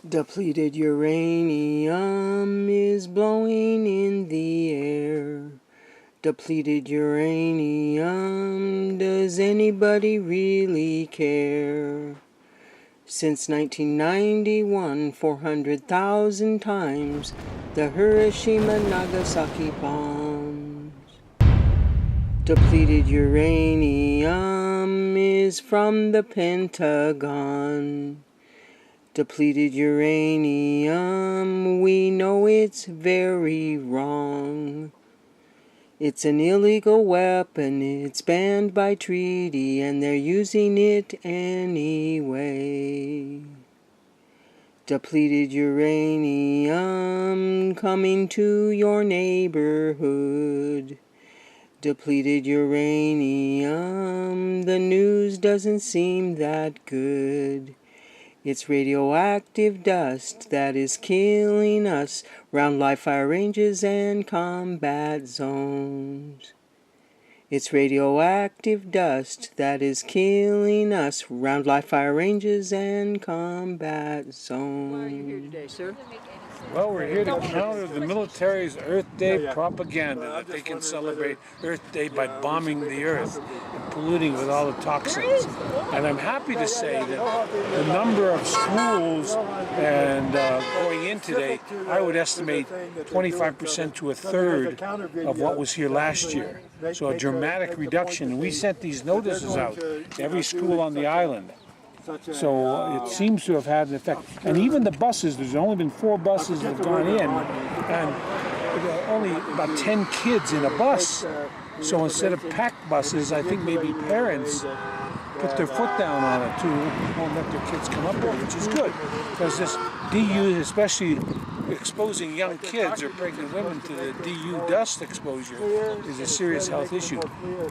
Depleted uranium is blowing in the air. Depleted uranium, does anybody really care? Since 1991, 400,000 times the Hiroshima-Nagasaki bombs. Depleted uranium is from the Pentagon. Depleted uranium, we know it's very wrong. It's an illegal weapon, it's banned by treaty, and they're using it anyway. Depleted uranium coming to your neighborhood. Depleted uranium, the news doesn't seem that good. It's radioactive dust that is killing us round live fire ranges and combat zones. It's radioactive dust that is killing us round live fire ranges and combat zones. Why are you here today, sir? Well, we're here to counter the military's Earth Day propaganda that they can celebrate Earth Day by bombing the Earth and polluting with all the toxins. And I'm happy to say that the number of schools and going in today, I would estimate 25% to a third of what was here last year. So a dramatic reduction. And we sent these notices out to every school on the island. So it seems to have had an effect. And even the buses, there's only been 4 buses that have gone in, and only about 10 kids in a bus. So instead of packed buses, I think maybe parents put their foot down on it to won't let their kids come up here, which is good. Because this DU, especially exposing young kids or pregnant women to the DU dust exposure, is a serious health issue.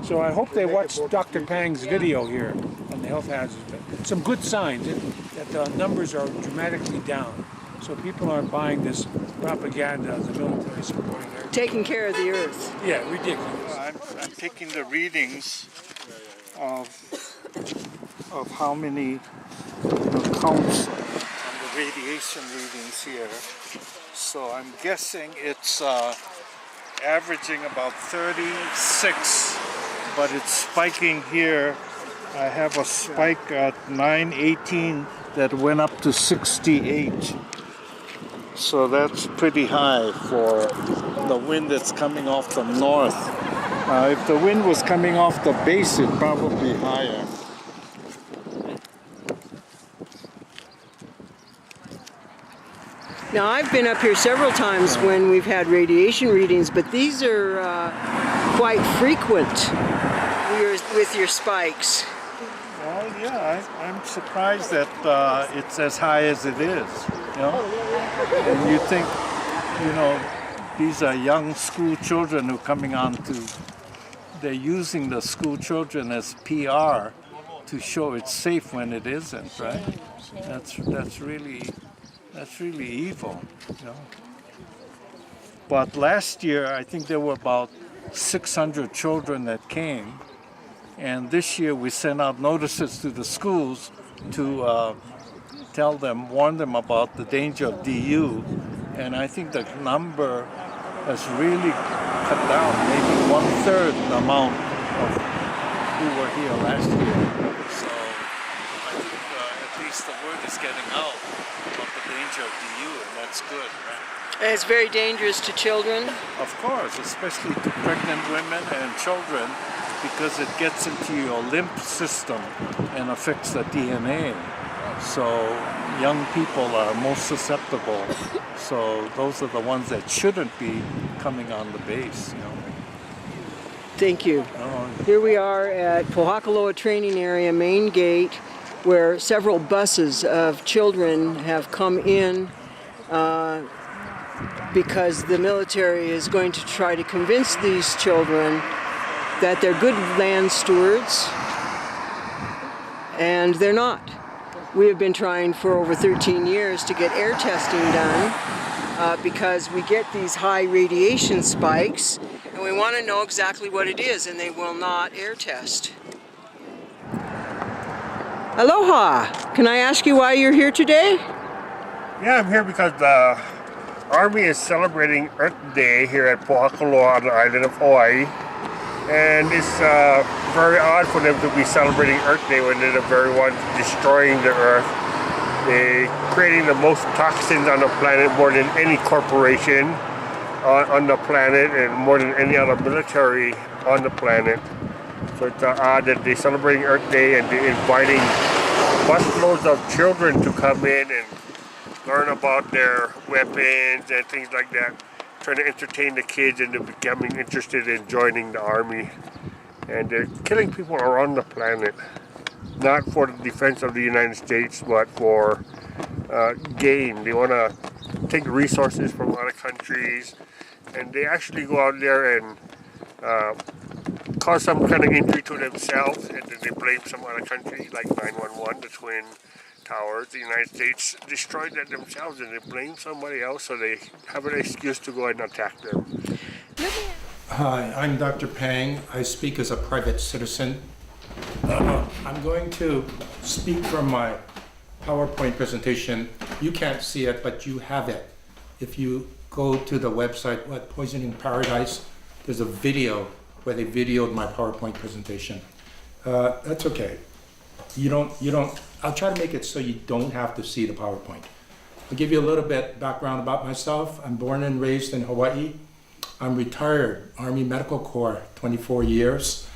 So I hope they watch Dr. Pang's video here on the health hazards. Some good signs that the numbers are dramatically down. So people aren't buying this propaganda of the military supporting their... Taking care of the earth. Yeah, ridiculous. I'm taking the readings of how many counts on the radiation readings here. So I'm guessing it's averaging about 36, but it's spiking here. I have a spike at 918 that went up to 68. So that's pretty high for the wind that's coming off the north. If the wind was coming off the base, it'd probably be higher. Now, I've been up here several times when we've had radiation readings, but these are quite frequent with your spikes. Well, yeah, I'm surprised that it's as high as it is, you know. And you think, you know, these are young school children who are coming on to, they're using the school children as PR to show it's safe when it isn't, right? That's really evil, you know. But last year, I think there were about 600 children that came. And this year we sent out notices to the schools to warn them about the danger of DU. And I think the number has really cut down, maybe 1/3 the amount of who were here last year. So I think at least the word is getting out about the danger of DU, and that's good, right? And it's very dangerous to children? Of course, especially to pregnant women and children, because it gets into your lymph system and affects the DNA. So young people are most susceptible. So those are the ones that shouldn't be coming on the base, you know. Thank you. Here we are at Pohakuloa Training Area main gate, where several buses of children have come in because the military is going to try to convince these children that they're good land stewards, and they're not. We have been trying for over 13 years to get air testing done because we get these high radiation spikes, and we want to know exactly what it is, and they will not air test. Aloha! Can I ask you why you're here today? Yeah, I'm here because the Army is celebrating Earth Day here at Pohakuloa on the island of Hawaii. And it's very odd for them to be celebrating Earth Day when they're the very ones destroying the Earth. They're creating the most toxins on the planet, more than any corporation on the planet, and more than any other military on the planet. So it's odd that they're celebrating Earth Day and they're inviting busloads of children to come in and learn about their weapons and things like that, trying to entertain the kids into becoming interested in joining the Army. And they're killing people around the planet, not for the defense of the United States, but for gain. They want to take resources from other countries, and they actually go out there and cause some kind of injury to themselves, and then they blame some other country, like 911, the Twin Towers. The United States destroyed that themselves, and they blame somebody else, so they have an excuse to go and attack them. Hi, I'm Dr. Pang. I speak as a private citizen. I'm going to speak from my PowerPoint presentation. You can't see it, but you have it. If you go to the website, Poisoning Paradise, there's a video where they videoed my PowerPoint presentation. That's okay. I'll try to make it so you don't have to see the PowerPoint. I'll give you a little bit background about myself. I'm born and raised in Hawaii. I'm retired Army Medical Corps, 24 years.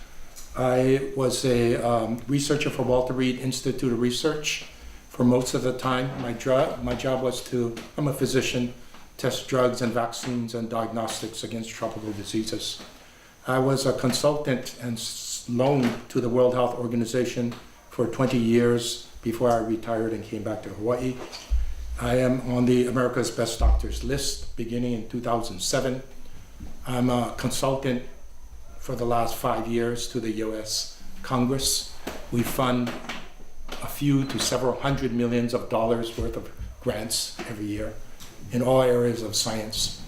I was a researcher for Walter Reed Institute of Research for most of the time. My job was I'm a physician, test drugs and vaccines and diagnostics against tropical diseases. I was a consultant and loaned to the World Health Organization for 20 years before I retired and came back to Hawaii. I am on the America's Best Doctors list beginning in 2007. I'm a consultant for the last 5 years to the US Congress. We fund a few to several hundred millions of dollars worth of grants every year in all areas of science.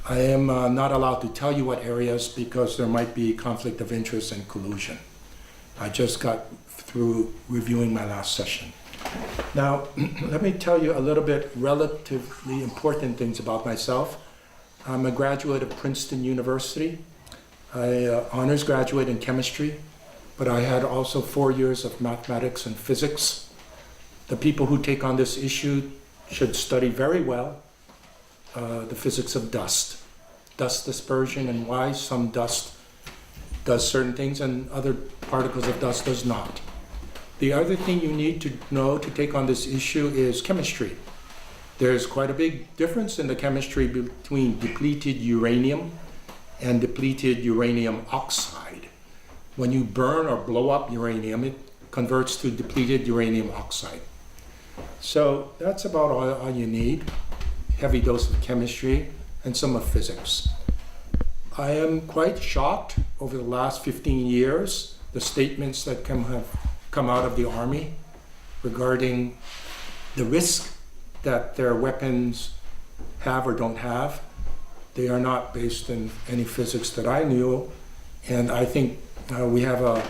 I am not allowed to tell you what areas because there might be conflict of interest and collusion. I just got through reviewing my last session. Now, let me tell you a little bit relatively important things about myself. I'm a graduate of Princeton University. I honors graduate in chemistry, but I had also 4 years of mathematics and physics. The people who take on this issue should study very well the physics of dust dispersion, and why some dust does certain things and other particles of dust does not. The other thing you need to know to take on this issue is chemistry. There's quite a big difference in the chemistry between depleted uranium and depleted uranium oxide. When you burn or blow up uranium, it converts to depleted uranium oxide. So that's about all you need. Heavy dose of chemistry and some of physics. I am quite shocked over the last 15 years, the statements that have come out of the Army regarding the risk that their weapons have or don't have. They are not based in any physics that I knew, and I think we have a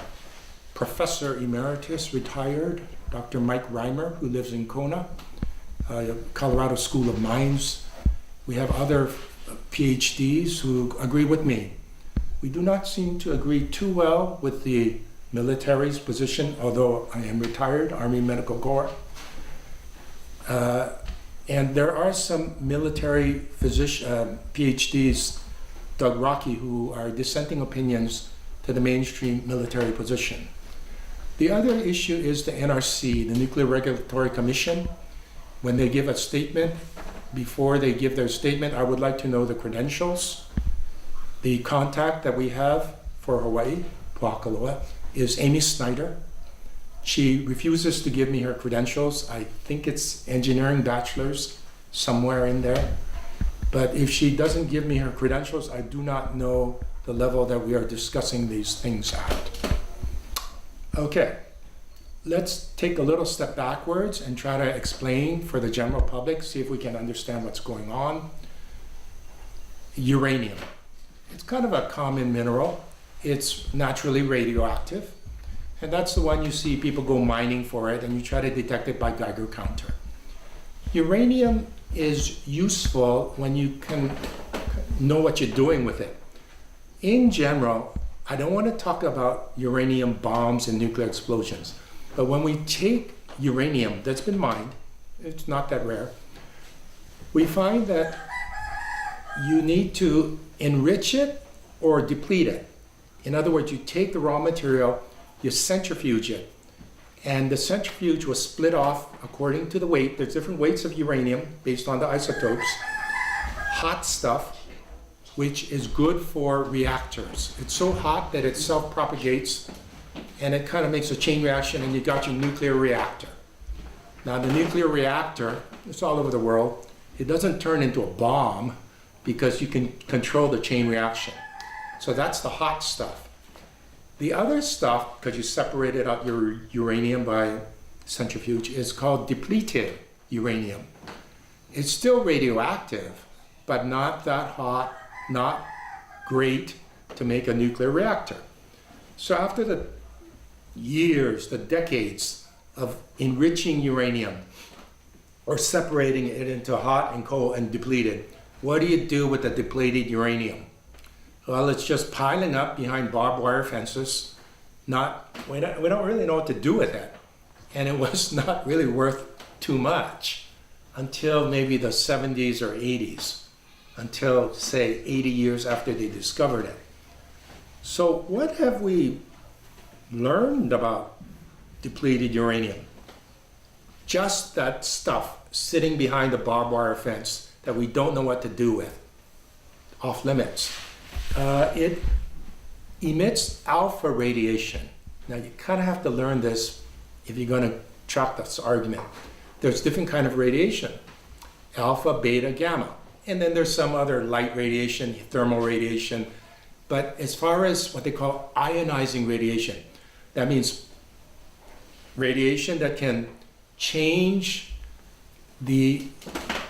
professor emeritus retired, Dr. Mike Reimer, who lives in Kona, Colorado School of Mines. We have other PhDs who agree with me. We do not seem to agree too well with the military's position, although I am retired Army Medical Corps. And there are some military PhDs, Doug Rocky, who are dissenting opinions to the mainstream military position. The other issue is the NRC, the Nuclear Regulatory Commission. When they give a statement, before they give their statement, I would like to know the credentials. The contact that we have for Hawaii, Pohakuloa, is Amy Snyder. She refuses to give me her credentials. I think it's engineering bachelor's, somewhere in there. But if she doesn't give me her credentials, I do not know the level that we are discussing these things at. Okay, let's take a little step backwards and try to explain for the general public, see if we can understand what's going on. Uranium. It's kind of a common mineral. It's naturally radioactive. And that's the one you see people go mining for it, and you try to detect it by Geiger counter. Uranium is useful when you can know what you're doing with it. In general, I don't want to talk about uranium bombs and nuclear explosions, but when we take uranium that's been mined, it's not that rare, we find that you need to enrich it or deplete it. In other words, you take the raw material, you centrifuge it, and the centrifuge was split off according to the weight. There's different weights of uranium based on the isotopes. Hot stuff, which is good for reactors. It's so hot that it self-propagates, and it kind of makes a chain reaction, and you got your nuclear reactor. Now, the nuclear reactor, it's all over the world, it doesn't turn into a bomb because you can control the chain reaction. So that's the hot stuff. The other stuff, because you separated out your uranium by centrifuge, is called depleted uranium. It's still radioactive, but not that hot, not great to make a nuclear reactor. So after the years, the decades of enriching uranium or separating it into hot and cold and depleted, what do you do with the depleted uranium? Well, it's just piling up behind barbed wire fences. We don't really know what to do with it. And it was not really worth too much until maybe the 70s or 80s, until, say, 80 years after they discovered it. So what have we learned about depleted uranium? Just that stuff sitting behind the barbed wire fence that we don't know what to do with, off limits. It emits alpha radiation. Now you kind of have to learn this if you're going to track this argument. There's different kind of radiation, alpha, beta, gamma. And then there's some other light radiation, thermal radiation. But as far as what they call ionizing radiation, that means radiation that can change the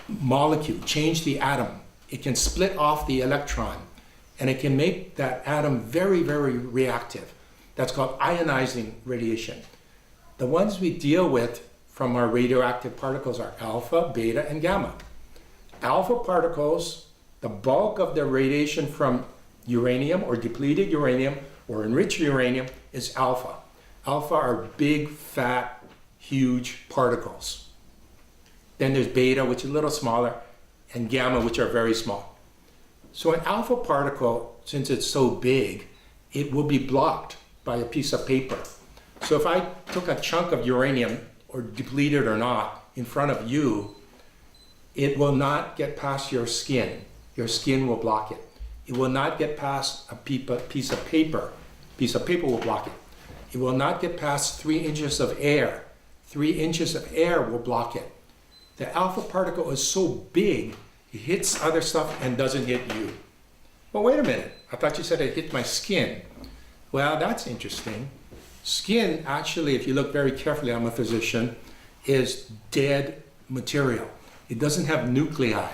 molecule, change the atom. It can split off the electron, and it can make that atom very, very reactive. That's called ionizing radiation. The ones we deal with from our radioactive particles are alpha, beta, and gamma. Alpha particles, the bulk of the radiation from uranium or depleted uranium or enriched uranium is alpha. Alpha are big, fat, huge particles. Then there's beta, which is a little smaller, and gamma, which are very small. So an alpha particle, since it's so big, it will be blocked by a piece of paper. So if I took a chunk of uranium, or depleted or not, in front of you, it will not get past your skin. Your skin will block it. It will not get past a piece of paper. Piece of paper will block it. It will not get past 3 inches of air. 3 inches of air will block it. The alpha particle is so big, it hits other stuff and doesn't hit you. Well, wait a minute. I thought you said it hit my skin. Well, that's interesting. Skin, actually, if you look very carefully, I'm a physician, is dead material. It doesn't have nuclei.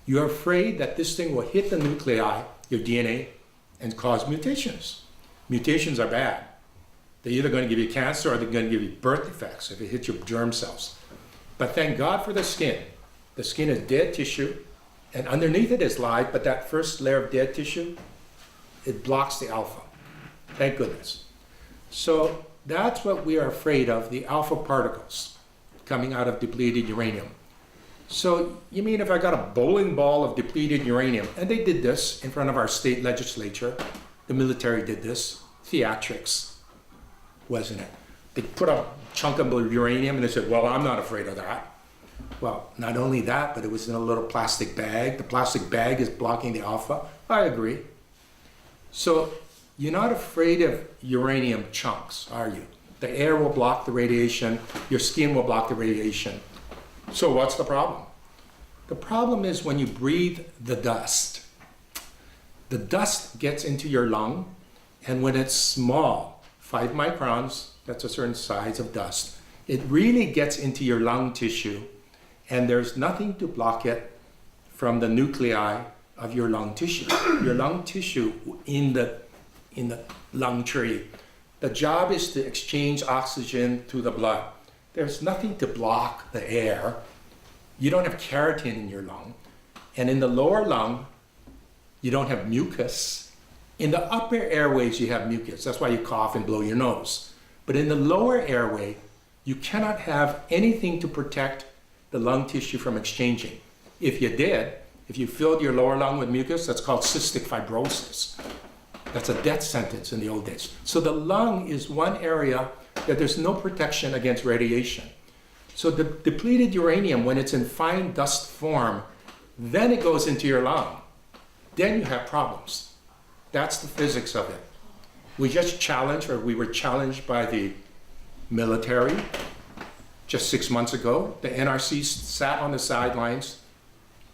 You're afraid that this thing will hit the nuclei, your DNA, and cause mutations. Mutations are bad. They're either going to give you cancer or they're going to give you birth defects if it hits your germ cells. But thank God for the skin. The skin is dead tissue, and underneath it is live, but that first layer of dead tissue, it blocks the alpha. Thank goodness. So that's what we are afraid of, the alpha particles coming out of depleted uranium. So you mean if I got a bowling ball of depleted uranium, and they did this in front of our state legislature, the military did this, theatrics, wasn't it? They put a chunk of uranium and they said, well, I'm not afraid of that. Well, not only that, but it was in a little plastic bag. The plastic bag is blocking the alpha. I agree. So you're not afraid of uranium chunks, are you? The air will block the radiation. Your skin will block the radiation. So what's the problem? The problem is when you breathe the dust. The dust gets into your lung, and when it's small, 5 microns, that's a certain size of dust, it really gets into your lung tissue, and there's nothing to block it from the nuclei of your lung tissue. Your lung tissue in the lung tree. The job is to exchange oxygen to the blood. There's nothing to block the air. You don't have keratin in your lung. And in the lower lung, you don't have mucus. In the upper airways, you have mucus. That's why you cough and blow your nose. But in the lower airway, you cannot have anything to protect the lung tissue from exchanging. If you did, if you filled your lower lung with mucus, that's called cystic fibrosis. That's a death sentence in the old days. So the lung is one area that there's no protection against radiation. So the depleted uranium, when it's in fine dust form, then it goes into your lung. Then you have problems. That's the physics of it. We were challenged by the military just 6 months ago. The NRC sat on the sidelines,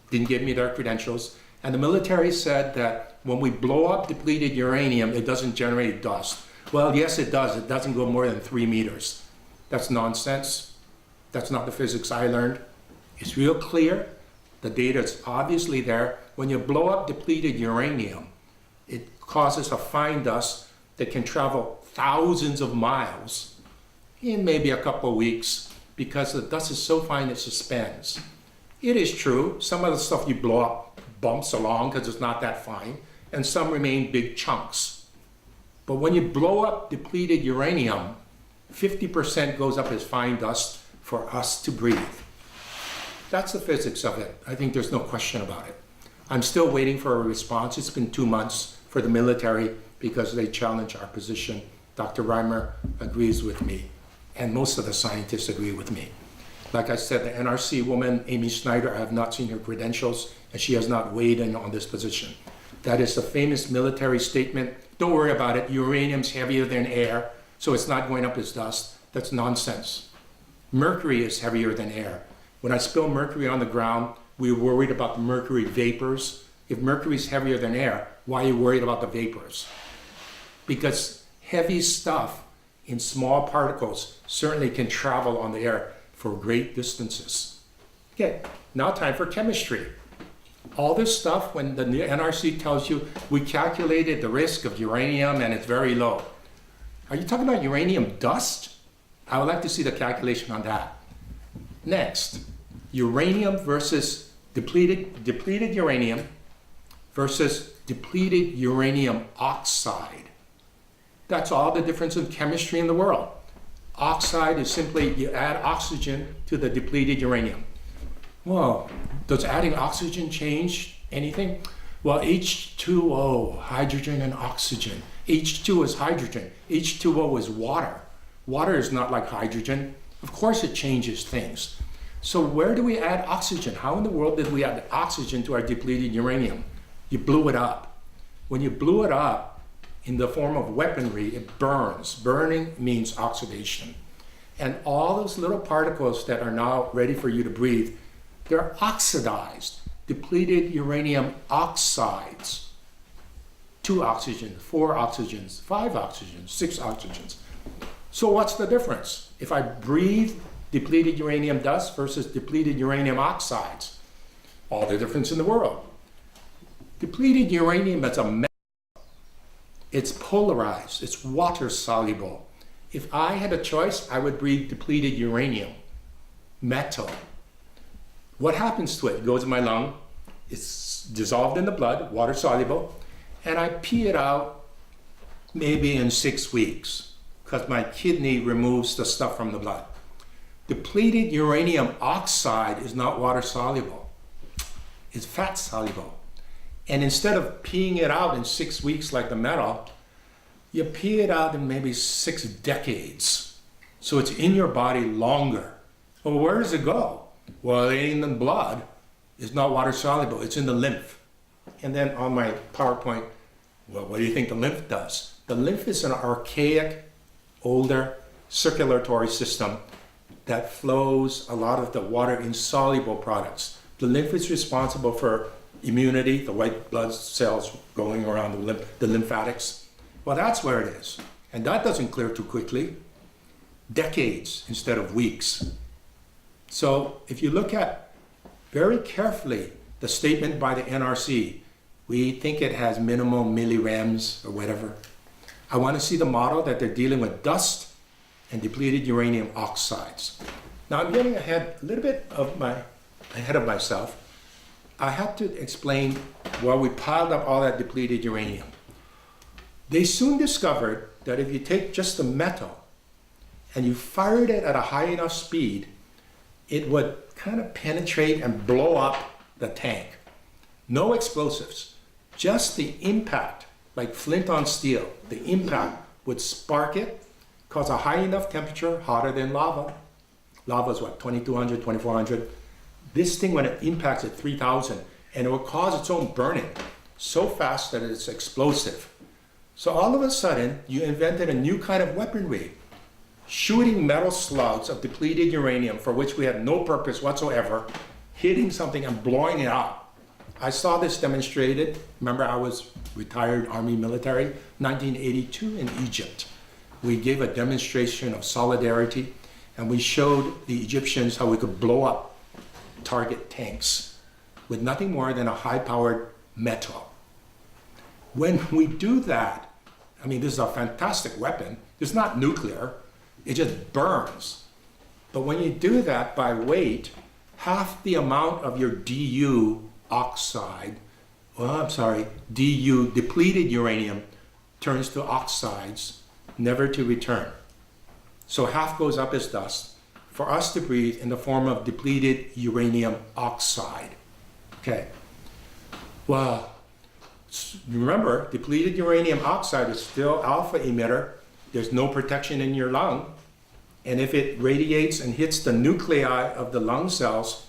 didn't give me their credentials, and the military said that when we blow up depleted uranium, it doesn't generate dust. Well, yes, it does. It doesn't go more than 3 meters. That's nonsense. That's not the physics I learned. It's real clear. The data is obviously there. When you blow up depleted uranium, it causes a fine dust that can travel thousands of miles in maybe a couple of weeks because the dust is so fine it suspends. It is true, some of the stuff you blow up bumps along because it's not that fine, and some remain big chunks. But when you blow up depleted uranium, 50% goes up as fine dust for us to breathe. That's the physics of it. I think there's no question about it. I'm still waiting for a response. It's been 2 months for the military because they challenge our position. Dr. Reimer agrees with me, and most of the scientists agree with me. Like I said, the NRC woman, Amy Schneider, I have not seen her credentials, and she has not weighed in on this position. That is the famous military statement, don't worry about it, uranium's heavier than air, so it's not going up as dust. That's nonsense. Mercury is heavier than air. When I spill mercury on the ground, we're worried about the mercury vapors. If mercury is heavier than air, why are you worried about the vapors? Because heavy stuff in small particles certainly can travel on the air for great distances. Okay, now time for chemistry. All this stuff, when the NRC tells you we calculated the risk of uranium and it's very low. Are you talking about uranium dust? I would like to see the calculation on that. Next, uranium versus depleted uranium versus depleted uranium oxide. That's all the difference in chemistry in the world. Oxide is simply you add oxygen to the depleted uranium. Well, does adding oxygen change anything? Well, H2O, hydrogen and oxygen. H2 is hydrogen. H2O is water. Water is not like hydrogen. Of course it changes things. So where do we add oxygen? How in the world did we add oxygen to our depleted uranium? You blew it up. When you blew it up in the form of weaponry, it burns. Burning means oxidation. And all those little particles that are now ready for you to breathe, they're oxidized, depleted uranium oxides. 2 oxygens, 4 oxygens, 5 oxygens, 6 oxygens. So what's the difference? If I breathe depleted uranium dust versus depleted uranium oxides, all the difference in the world. Depleted uranium is a metal. It's polarized, it's water soluble. If I had a choice, I would breathe depleted uranium, metal. What happens to it? It goes in my lung, it's dissolved in the blood, water soluble, and I pee it out maybe in 6 weeks because my kidney removes the stuff from the blood. Depleted uranium oxide is not water soluble, it's fat soluble. And instead of peeing it out in 6 weeks like the metal, you pee it out in maybe 6 decades. So it's in your body longer. Well, where does it go? Well, it ain't in the blood. It's not water soluble. It's in the lymph. And then on my PowerPoint, well, what do you think the lymph does? The lymph is an archaic, older circulatory system that flows a lot of the water insoluble products. The lymph is responsible for immunity, the white blood cells going around the lymphatics. Well, that's where it is. And that doesn't clear too quickly. Decades instead of weeks. So if you look at very carefully the statement by the NRC, we think it has minimum millirems or whatever. I want to see the model that they're dealing with dust and depleted uranium oxides. Now I'm getting ahead a little bit of my ahead of myself. I had to explain why we piled up all that depleted uranium. They soon discovered that if you take just the metal and you fired it at a high enough speed, it would kind of penetrate and blow up the tank. No explosives, just the impact, like flint on steel. The impact would spark it, cause a high enough temperature, hotter than lava. Lava is what, 2200, 2400? This thing, when it impacts at 3000, and it will cause its own burning so fast that it's explosive. So all of a sudden, you invented a new kind of weaponry, shooting metal slugs of depleted uranium for which we had no purpose whatsoever, hitting something and blowing it up. I saw this demonstrated. Remember, I was retired Army military, 1982 in Egypt. We gave a demonstration of solidarity, and we showed the Egyptians how we could blow up target tanks with nothing more than a high-powered metal. When we do that, I mean, this is a fantastic weapon. It's not nuclear, it just burns. But when you do that by weight, half the amount of your Du oxide, Du depleted uranium turns to oxides, never to return. So half goes up as dust for us to breathe in the form of depleted uranium oxide. Okay. Well, remember, depleted uranium oxide is still alpha emitter. There's no protection in your lung. And if it radiates and hits the nuclei of the lung cells,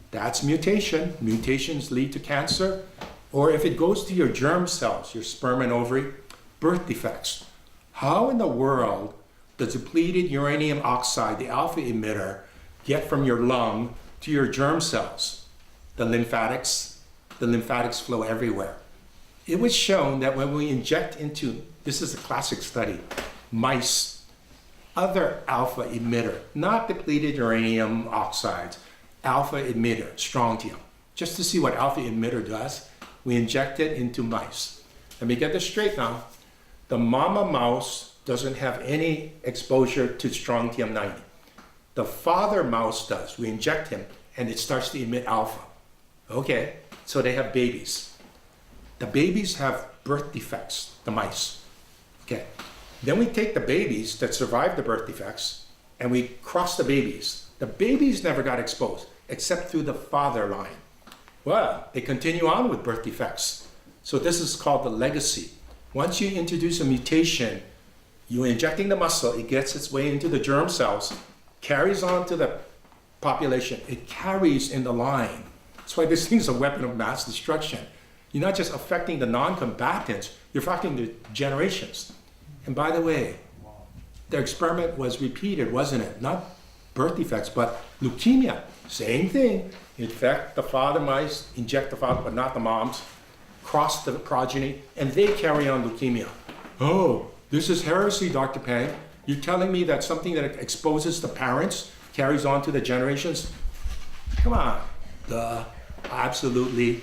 that's mutation. Mutations lead to cancer. Or if it goes to your germ cells, your sperm and ovary, birth defects. How in the world does depleted uranium oxide, the alpha emitter, get from your lung to your germ cells? The lymphatics flow everywhere. It was shown that when we inject into, this is a classic study, mice, other alpha emitter, not depleted uranium oxides, alpha emitter, strontium, just to see what alpha emitter does, we inject it into mice. Let me get this straight now. The mama mouse doesn't have any exposure to strontium-90. The father mouse does. We inject him and it starts to emit alpha. Okay, so they have babies. The babies have birth defects, the mice. Okay, then we take the babies that survived the birth defects and we cross the babies. The babies never got exposed except through the father line. Well, they continue on with birth defects. So this is called the legacy. Once you introduce a mutation, you're injecting the muscle, it gets its way into the germ cells, carries on to the population, it carries in the line. That's why this thing's a weapon of mass destruction. You're not just affecting the non-combatants, you're affecting the generations. And by the way, the experiment was repeated, wasn't it? Not birth defects, but leukemia. Same thing. Infect the father mice, inject the father, but not the moms, cross the progeny, and they carry on leukemia. Oh, this is heresy, Dr. Pang. You're telling me that something that exposes the parents carries on to the generations? Come on. Duh. Absolutely.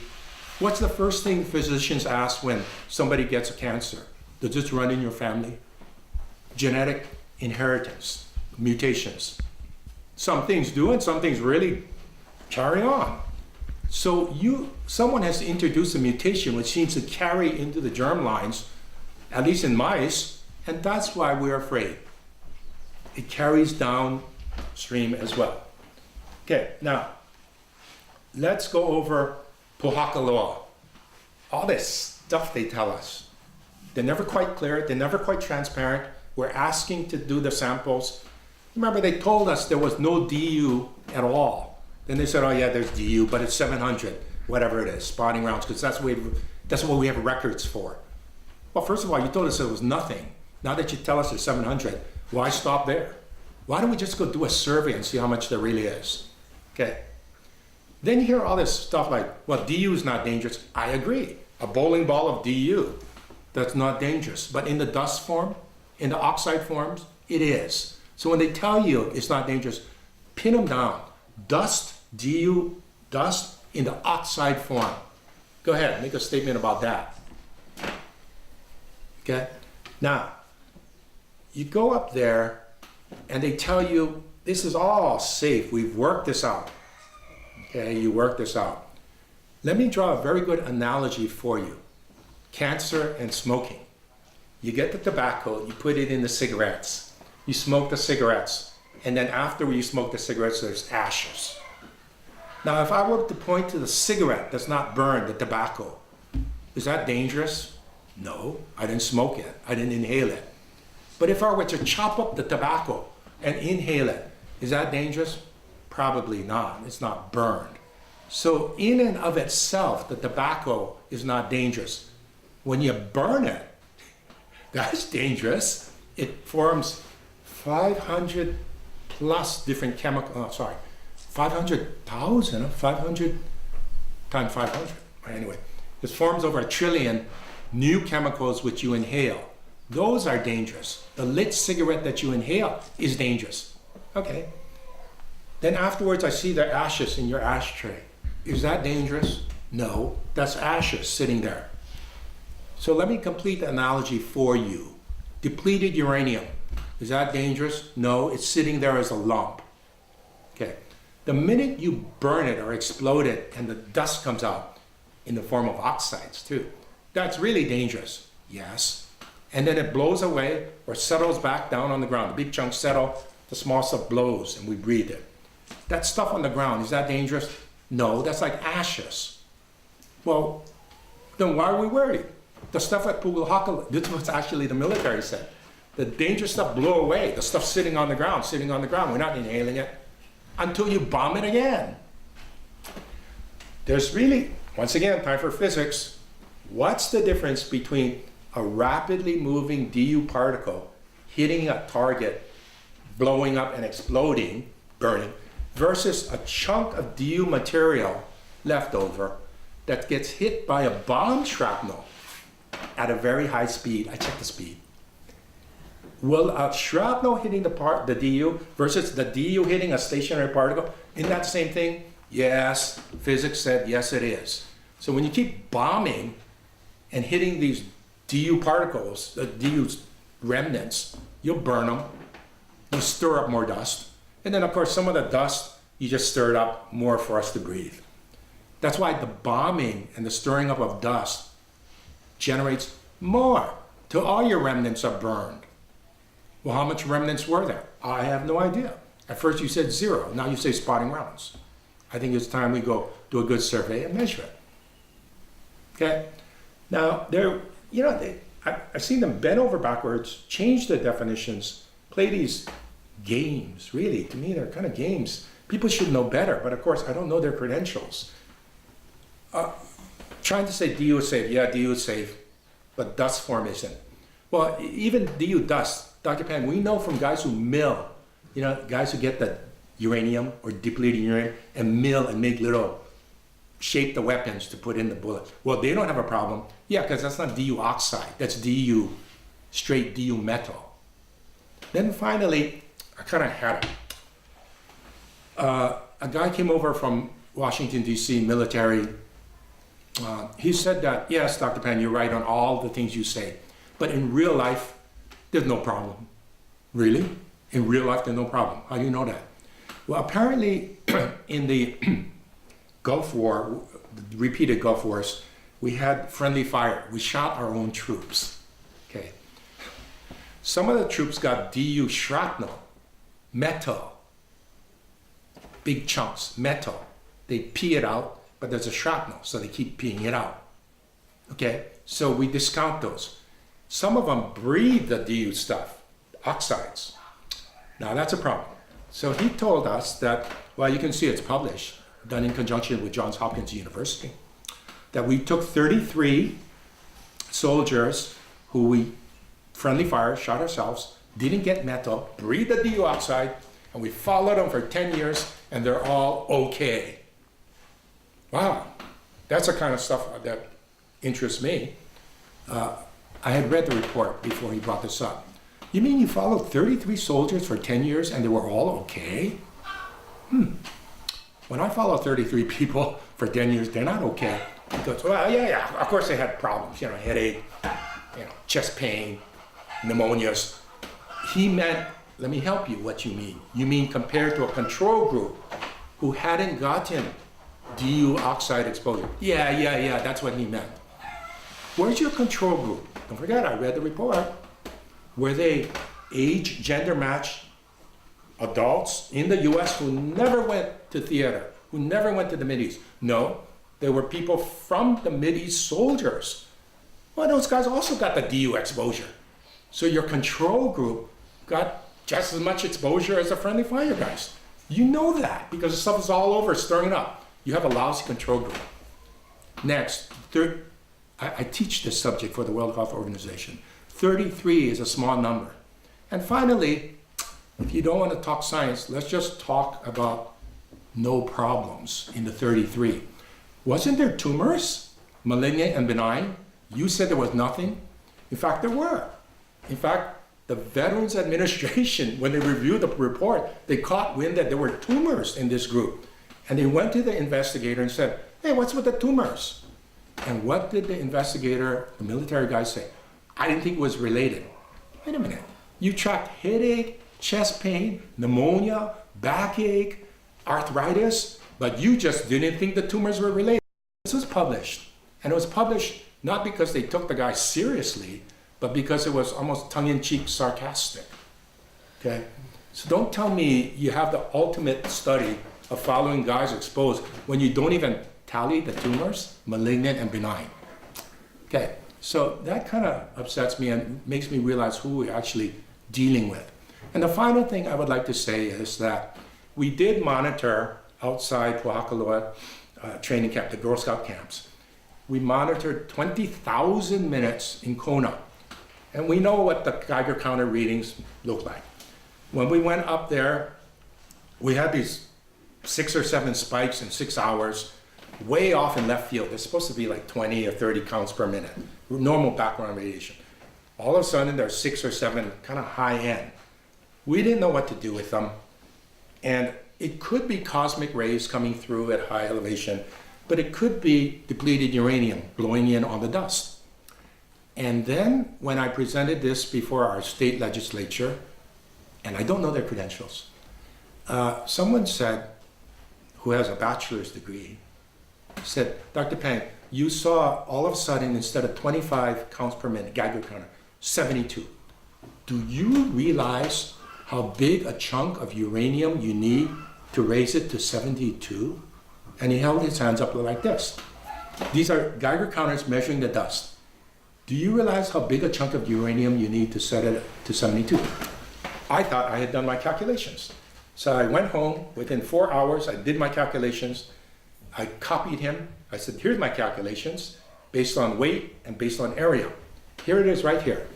What's the first thing physicians ask when somebody gets a cancer? Does this run in your family? Genetic inheritance, mutations. Some things do and some things really carry on. So someone has to introduce a mutation which seems to carry into the germ lines, at least in mice, and that's why we're afraid. It carries downstream as well. Okay, now, let's go over Pohakuloa. All this stuff they tell us. They're never quite clear, they're never quite transparent. We're asking to do the samples. Remember, they told us there was no DU at all. Then they said, oh yeah, there's DU, but it's 700, whatever it is, spawning rounds, because that's what we have records for. Well, first of all, you told us there was nothing. Now that you tell us there's 700, why stop there? Why don't we just go do a survey and see how much there really is? Okay. Then you hear all this stuff like, well, DU is not dangerous. I agree. A bowling ball of DU, that's not dangerous. But in the dust form, in the oxide forms, it is. So when they tell you it's not dangerous, pin them down. Dust, DU, dust in the oxide form. Go ahead, make a statement about that. Okay? Now, you go up there and they tell you this is all safe. We've worked this out. Okay, you work this out. Let me draw a very good analogy for you. Cancer and smoking. You get the tobacco, you put it in the cigarettes. You smoke the cigarettes, and then after you smoke the cigarettes, there's ashes. Now, if I were to point to the cigarette that's not burned, the tobacco, is that dangerous? No, I didn't smoke it. I didn't inhale it. But if I were to chop up the tobacco and inhale it, is that dangerous? Probably not. It's not burned. So in and of itself, the tobacco is not dangerous. When you burn it, that's dangerous. It forms 500 plus different chemical, 500,000, 500 times 500. Anyway, it forms over 1 trillion new chemicals which you inhale. Those are dangerous. The lit cigarette that you inhale is dangerous. Okay. Then afterwards, I see the ashes in your ashtray. Is that dangerous? No, that's ashes sitting there. So let me complete the analogy for you. Depleted uranium, is that dangerous? No, it's sitting there as a lump. Okay. The minute you burn it or explode it and the dust comes out in the form of oxides too, that's really dangerous. Yes. And then it blows away or settles back down on the ground. The big chunks settle, the small stuff blows and we breathe it. That stuff on the ground, is that dangerous? No, that's like ashes. Well, then why are we worried? The stuff at Pohakuloa, this was actually the military said. The dangerous stuff blew away. The stuff sitting on the ground. We're not inhaling it until you bomb it again. There's really, once again, time for physics. What's the difference between a rapidly moving DU particle hitting a target, blowing up and exploding, burning, versus a chunk of DU material left over that gets hit by a bomb shrapnel at a very high speed? I checked the speed. Will a shrapnel hitting the DU versus the DU hitting a stationary particle, isn't that the same thing? Yes, physics said yes it is. So when you keep bombing and hitting these DU particles, the DU remnants, you'll burn them, you stir up more dust, and then of course some of the dust, you just stir it up more for us to breathe. That's why the bombing and the stirring up of dust generates more till all your remnants are burned. Well, how much remnants were there? I have no idea. At first you said 0, now you say spotting rounds. I think it's time we go do a good survey and measure it. Okay? Now, I've seen them bend over backwards, change the definitions, play these games. Really, to me, they're kind of games. People should know better, but of course, I don't know their credentials. Trying to say DU is safe, yeah, DU is safe, but dust formation. Well, even DU dust, Dr. Pan, we know from guys who mill, guys who get the uranium or depleted uranium and mill and make little shape the weapons to put in the bullet. Well, they don't have a problem. Yeah, because that's not DU oxide. That's DU, straight DU metal. Then finally, I kind of had it. A guy came over from Washington, D.C., military. He said that, yes, Dr. Pan, you're right on all the things you say. But in real life, there's no problem. Really? In real life, there's no problem. How do you know that? Well, apparently in the Gulf War, the repeated Gulf Wars, we had friendly fire. We shot our own troops. Okay. Some of the troops got DU shrapnel, metal, big chunks, metal. They pee it out, but there's a shrapnel, so they keep peeing it out. Okay, so we discount those. Some of them breathe the DU stuff, oxides. Now that's a problem. So he told us that, well, you can see it's published, done in conjunction with Johns Hopkins University, that we took 33 soldiers who we friendly fire, shot ourselves, didn't get metal, breathed the DU oxide, and we followed them for 10 years, and they're all okay. Wow, that's the kind of stuff that interests me. I had read the report before he brought this up. You mean you followed 33 soldiers for 10 years and they were all okay? When I follow 33 people for 10 years, they're not okay. He goes, well, yeah, of course they had problems, headache, chest pain, pneumonias. He meant, let me help you what you mean. You mean compared to a control group who hadn't gotten DU oxide exposure. Yeah, that's what he meant. Where's your control group? Don't forget, I read the report. Were they age, gender matched adults in the US who never went to theater, who never went to the Mideast? No, they were people from the Mideast soldiers. Well, those guys also got the DU exposure. So your control group got just as much exposure as the friendly fire guys. You know that because the stuff is all over stirring up. You have a lousy control group. Next, I teach this subject for the World Health Organization. 33 is a small number. And finally, if you don't want to talk science, let's just talk about no problems in the 33. Wasn't there tumors, malignant and benign? You said there was nothing. In fact, there were. In fact, the Veterans Administration, when they reviewed the report, they caught wind that there were tumors in this group. And they went to the investigator and said, hey, what's with the tumors? And what did the investigator, the military guy, say? I didn't think it was related. Wait a minute. You tracked headache, chest pain, pneumonia, backache, arthritis, but you just didn't think the tumors were related. This was published. And it was published not because they took the guy seriously, but because it was almost tongue-in-cheek sarcastic. Okay? So don't tell me you have the ultimate study of following guys exposed when you don't even tally the tumors, malignant and benign. Okay, so that kind of upsets me and makes me realize who we're actually dealing with. And the final thing I would like to say is that we did monitor outside Pohakuloa training camp, the Girl Scout camps. We monitored 20,000 minutes in Kona. And we know what the Geiger counter readings look like. When we went up there, we had these 6 or 7 spikes in 6 hours, way off in left field. They're supposed to be like 20 or 30 counts per minute, normal background radiation. All of a sudden, there's 6 or 7 kind of high end. We didn't know what to do with them. And it could be cosmic rays coming through at high elevation, but it could be depleted uranium blowing in on the dust. And then when I presented this before our state legislature, and I don't know their credentials, someone said, who has a bachelor's degree, said, Dr. Pang, you saw all of a sudden, instead of 25 counts per minute, Geiger counter, 72. Do you realize how big a chunk of uranium you need to raise it to 72? And he held his hands up like this. These are Geiger counters measuring the dust. Do you realize how big a chunk of uranium you need to set it to 72? I thought I had done my calculations. So I went home, within 4 hours, I did my calculations. I copied him. I said, here's my calculations based on weight and based on area. Here it is right here.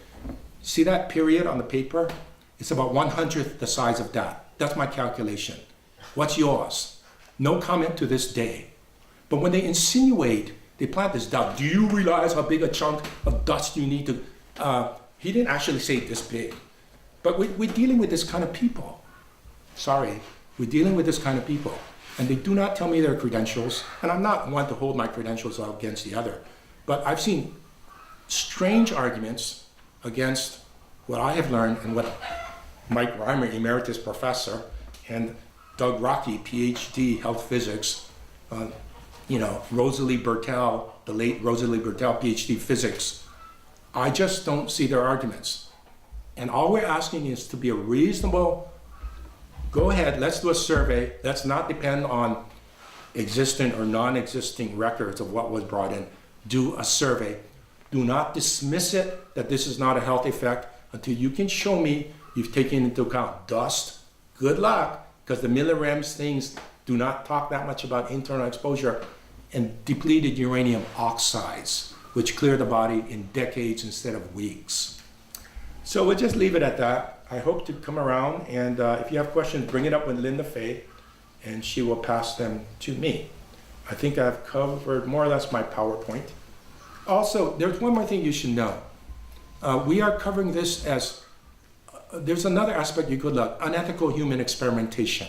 See that period on the paper? It's about 1/100th the size of that. That's my calculation. What's yours? No comment to this day. But when they insinuate, they plant this doubt. Do you realize how big a chunk of dust you need to... he didn't actually say this big. But we're dealing with this kind of people. Sorry, we're dealing with this kind of people. And they do not tell me their credentials. And I'm not one to hold my credentials out against the other. But I've seen strange arguments against what I have learned and what Mike Reimer, emeritus professor, and Doug Rocky, PhD, health physics, Rosalie Bertel, the late Rosalie Bertel, PhD physics. I just don't see their arguments. And all we're asking is to be a reasonable, go ahead, let's do a survey. Let's not depend on existing or non-existing records of what was brought in. Do a survey. Do not dismiss it that this is not a health effect until you can show me you've taken into account dust. Good luck, because the millirems things do not talk that much about internal exposure, and depleted uranium oxides, which clear the body in decades instead of weeks. So we'll just leave it at that. I hope to come around, and if you have questions, bring it up with Linda Fay, and she will pass them to me. I think I've covered more or less my PowerPoint. Also, there's one more thing you should know. We are covering this as, there's another aspect you could look, unethical human experimentation.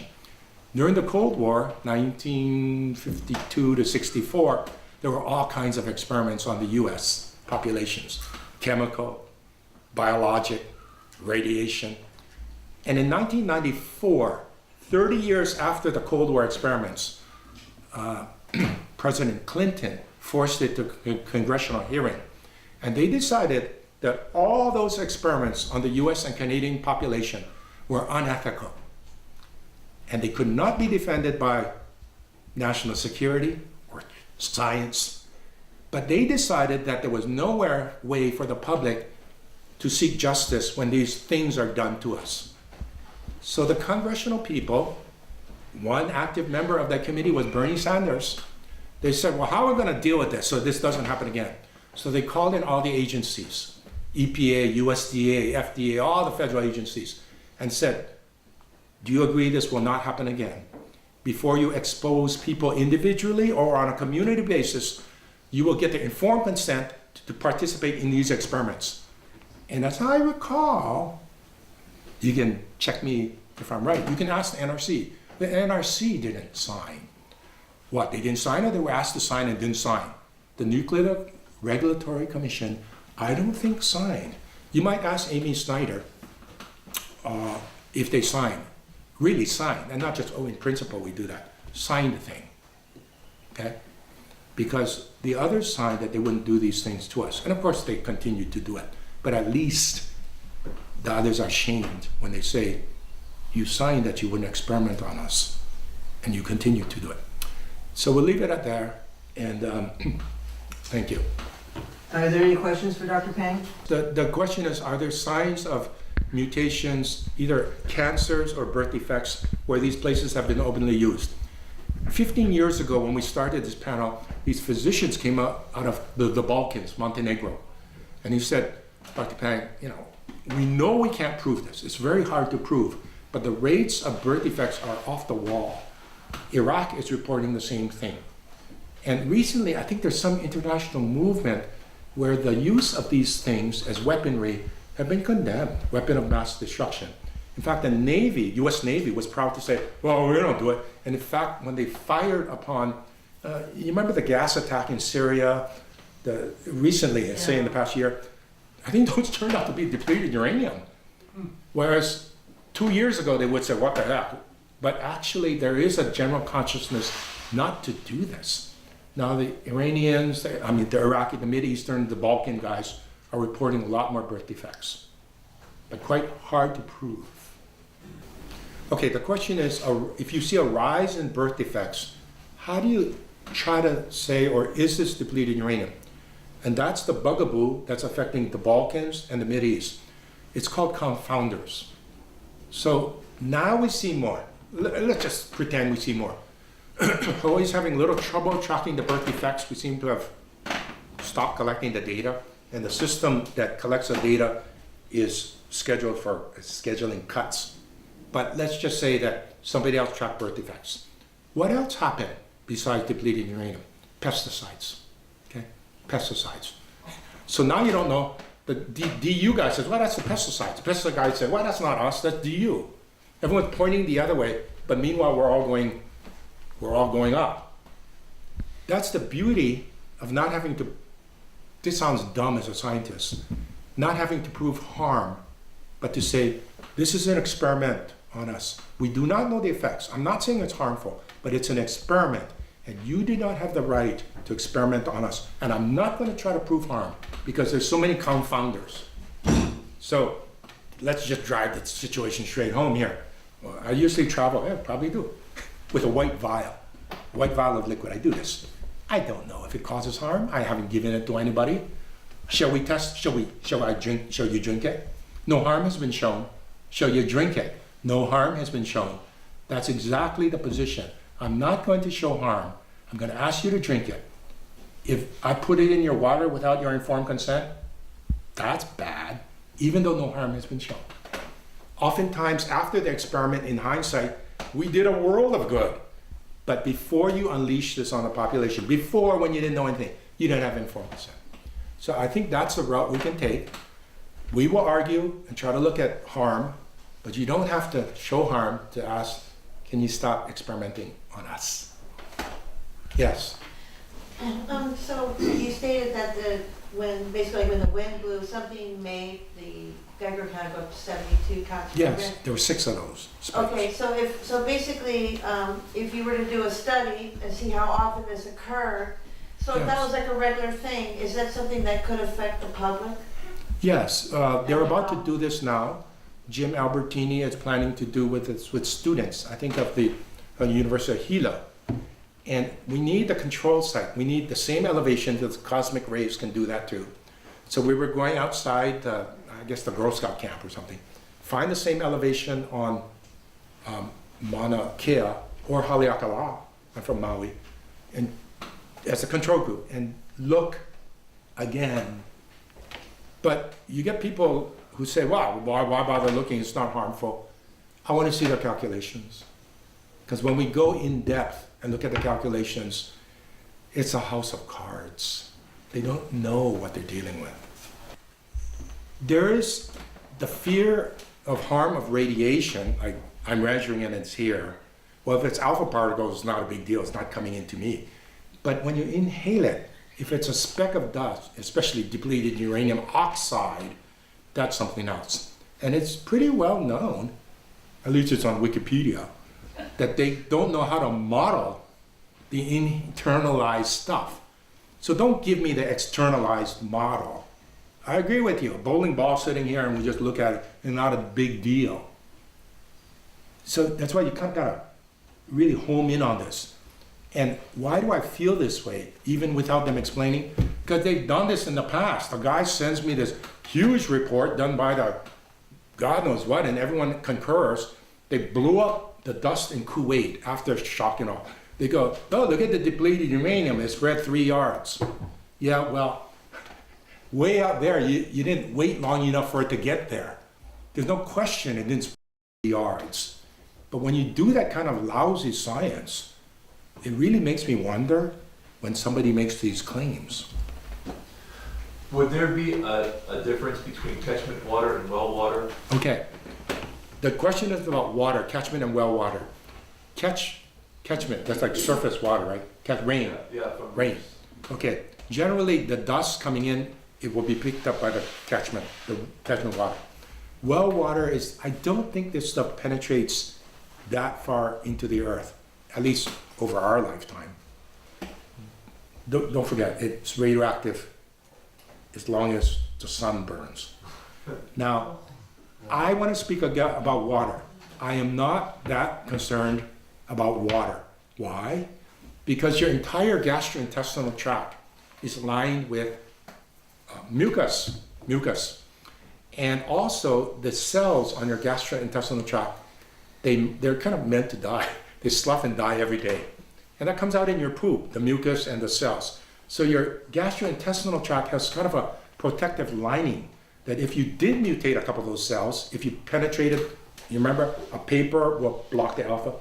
During the Cold War, 1952 to 64, there were all kinds of experiments on the US populations, chemical, biologic, radiation. And in 1994, 30 years after the Cold War experiments, President Clinton forced it to congressional hearing. And they decided that all those experiments on the US and Canadian population were unethical. And they could not be defended by national security or science. But they decided that there was no way for the public to seek justice when these things are done to us. So the congressional people, one active member of that committee was Bernie Sanders. They said, well, how are we going to deal with this so this doesn't happen again? So they called in all the agencies, EPA, USDA, FDA, all the federal agencies, and said, do you agree this will not happen again? Before you expose people individually or on a community basis, you will get the informed consent to participate in these experiments. And as I recall, you can check me if I'm right, you can ask the NRC. The NRC didn't sign. What, they didn't sign, or they were asked to sign and didn't sign? The Nuclear Regulatory Commission, I don't think signed. You might ask Amy Snyder if they signed, really signed, and not just, oh, in principle we do that. Sign the thing, okay? Because the others signed that they wouldn't do these things to us. And of course they continued to do it. But at least the others are shamed when they say, you signed that you wouldn't experiment on us, and you continue to do it. So we'll leave it at there, and thank you. Are there any questions for Dr. Pang? The question is, are there signs of mutations, either cancers or birth defects, where these places have been openly used? 15 years ago, when we started this panel, these physicians came out of the Balkans, Montenegro, and he said, Dr. Pang, we know we can't prove this. It's very hard to prove, but the rates of birth defects are off the wall. Iraq is reporting the same thing. And recently, I think there's some international movement where the use of these things as weaponry have been condemned, weapon of mass destruction. In fact, the Navy, US Navy, was proud to say, well, we don't do it. And in fact, when they fired upon, you remember the gas attack in Syria, recently, say in the past year, I think those turned out to be depleted uranium. Whereas 2 years ago, they would say, what the heck? But actually, there is a general consciousness not to do this. Now, the Iranians, the Iraqi, the Mideastern, the Balkan guys are reporting a lot more birth defects, but quite hard to prove. Okay, the question is, if you see a rise in birth defects, how do you try to say, or is this depleted uranium? And that's the bugaboo that's affecting the Balkans and the Mideast. It's called confounders. So now we see more. Let's just pretend we see more. Always having a little trouble tracking the birth defects. We seem to have stopped collecting the data, and the system that collects the data is scheduled for scheduling cuts. But let's just say that somebody else tracked birth defects. What else happened besides depleted uranium? Pesticides, okay? Pesticides. So now you don't know. The DU guy says, well, that's the pesticides. The pesticide guy said, well, that's not us, that's DU. Everyone's pointing the other way, but meanwhile, we're all going up. That's the beauty of not having to, this sounds dumb as a scientist, not having to prove harm, but to say, this is an experiment on us. We do not know the effects. I'm not saying it's harmful, but it's an experiment, and you do not have the right to experiment on us. And I'm not going to try to prove harm, because there's so many confounders. So let's just drive the situation straight home here. Well, I usually travel, probably do, with a white vial of liquid. I do this. I don't know if it causes harm. I haven't given it to anybody. Shall we test? Shall you drink it? No harm has been shown. Shall you drink it? No harm has been shown. That's exactly the position. I'm not going to show harm. I'm going to ask you to drink it. If I put it in your water without your informed consent, that's bad, even though no harm has been shown. Oftentimes, after the experiment, in hindsight, we did a world of good. But before you unleash this on the population, before, when you didn't know anything, you didn't have informed consent. So I think that's the route we can take. We will argue and try to look at harm, but you don't have to show harm to ask, can you stop experimenting on us? Yes. So you stated that when the wind blew, something made the Geiger count go up to 72 counts per Yes, minute? there were 6 of those spikes. Okay, so basically, if you were to do a study and see how often this occurred, so if that Yes. was like a regular thing, is that something that could affect the public? Yes, they're about to do this now. Jim Albertini is planning to do with students, I think of the University of Gila. And we need the control site. We need the same elevation that the cosmic rays can do that too. So we were going outside, I guess the Girl Scout camp or something, find the same elevation on Mauna Kea or Haleakala, I'm from Maui, and as a control group, and look again. But you get people who say, wow, why bother looking? It's not harmful. I want to see their calculations. Because when we go in depth and look at the calculations, it's a house of cards. They don't know what they're dealing with. There is the fear of harm of radiation, like I'm measuring it, it's here. Well, if it's alpha particles, it's not a big deal, it's not coming into me. But when you inhale it, if it's a speck of dust, especially depleted uranium oxide, that's something else. And it's pretty well known, at least it's on Wikipedia, that they don't know how to model the internalized stuff. So don't give me the externalized model. I agree with you, a bowling ball sitting here and we just look at it and not a big deal. So that's why you kind of gotta really home in on this. And why do I feel this way, even without them explaining? Because they've done this in the past. A guy sends me this huge report done by the God knows what, and everyone concurs. They blew up the dust in Kuwait after shock and all. They go, oh, look at the depleted uranium, it spread 3 yards. Yeah, well, way out there, you didn't wait long enough for it to get there. There's no question it didn't spread 3 yards. But when you do that kind of lousy science, it really makes me wonder when somebody makes these claims. Would there be a difference between catchment water and well water? Okay, the question is about water, catchment and well water. Catchment, that's like surface water, right? Rain. Yeah, from Rain. Okay, generally the dust coming in, it will be picked up by the catchment water. Well water is, I don't think this stuff penetrates that far into the earth, at least over our lifetime. Don't forget, it's radioactive as long as the sun burns. Now, I want to speak about water. I am not that concerned about water. Why? Because your entire gastrointestinal tract is lined with mucus. And also the cells on your gastrointestinal tract, they're kind of meant to die. They slough and die every day. And that comes out in your poop, the mucus and the cells. So your gastrointestinal tract has kind of a protective lining that if you did mutate a couple of those cells, if you penetrated, you remember a paper will block the alpha.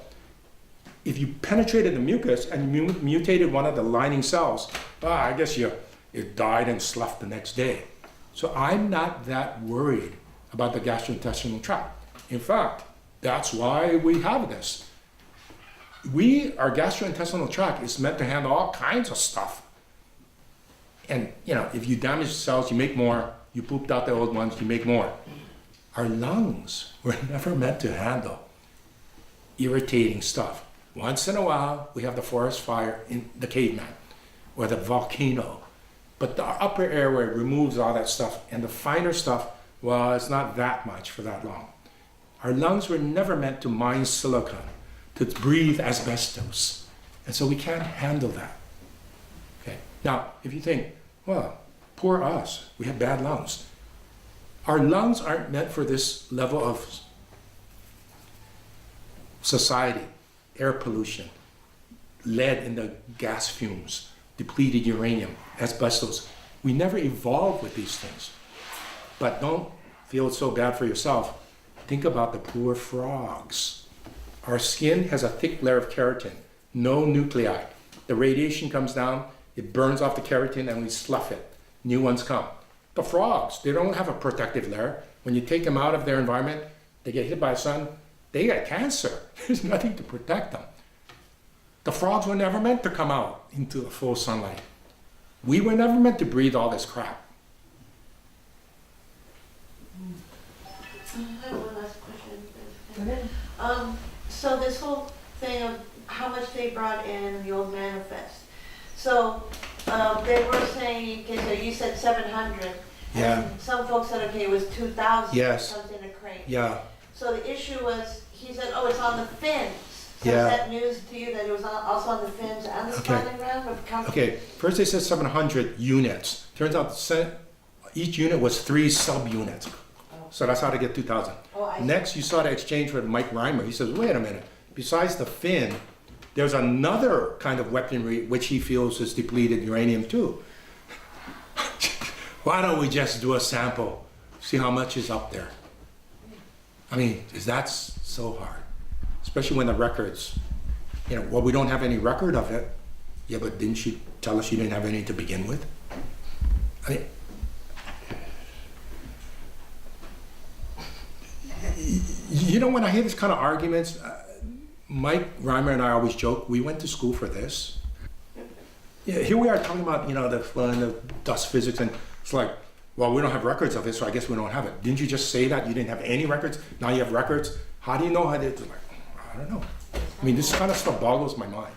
If you penetrated the mucus and mutated one of the lining cells, I guess it died and sloughed the next day. So I'm not that worried about the gastrointestinal tract. In fact, that's why we have this. Our gastrointestinal tract is meant to handle all kinds of stuff. And if you damage the cells, you make more. You pooped out the old ones, you make more. Our lungs were never meant to handle irritating stuff. Once in a while, we have the forest fire in the caveman or the volcano. But the upper airway removes all that stuff, and the finer stuff, well, it's not that much for that long. Our lungs were never meant to mine silicon, to breathe asbestos. And so we can't handle that. Okay. Now, if you think, well, poor us, we have bad lungs. Our lungs aren't meant for this level of society, air pollution, lead in the gas fumes, depleted uranium, asbestos. We never evolved with these things. But don't feel so bad for yourself. Think about the poor frogs. Our skin has a thick layer of keratin, no nuclei. The radiation comes down, it burns off the keratin, and we slough it. New ones come. The frogs, they don't have a protective layer. When you take them out of their environment, they get hit by the sun, they get cancer. There's nothing to protect them. The frogs were never meant to come out into the full sunlight. We were never meant to breathe all this crap. I have one last question. So this whole thing of how much they brought in the old manifest. So they were saying, okay, so you said 700. Yeah. And some folks said, okay, it was 2,000. Yes. Something a crate. Yeah. So the issue was, he said, oh, it's on the fins. So Yeah. is that news to you that it was also on the fins and the Okay. spawning ground? Okay, first they said 700 units. Turns out each unit was 3 subunits. So that's how to get 2,000. Oh, I see. Next, you saw the exchange with Mike Reimer. He says, wait a minute, besides the fin, there's another kind of weaponry which he feels is depleted uranium too. Why don't we just do a sample, see how much is up there? I mean, that's so hard, especially when the records, well, we don't have any record of it. Yeah, but didn't she tell us you didn't have any to begin with? I mean, when I hear this kind of arguments, Mike Reimer and I always joke, we went to school for this. Yeah, here we are talking about, the dust physics, and it's like, well, we don't have records of it, so I guess we don't have it. Didn't you just say that you didn't have any records? Now you have records. How do you know how they? Like, I don't know. I mean, this kind of stuff boggles my mind.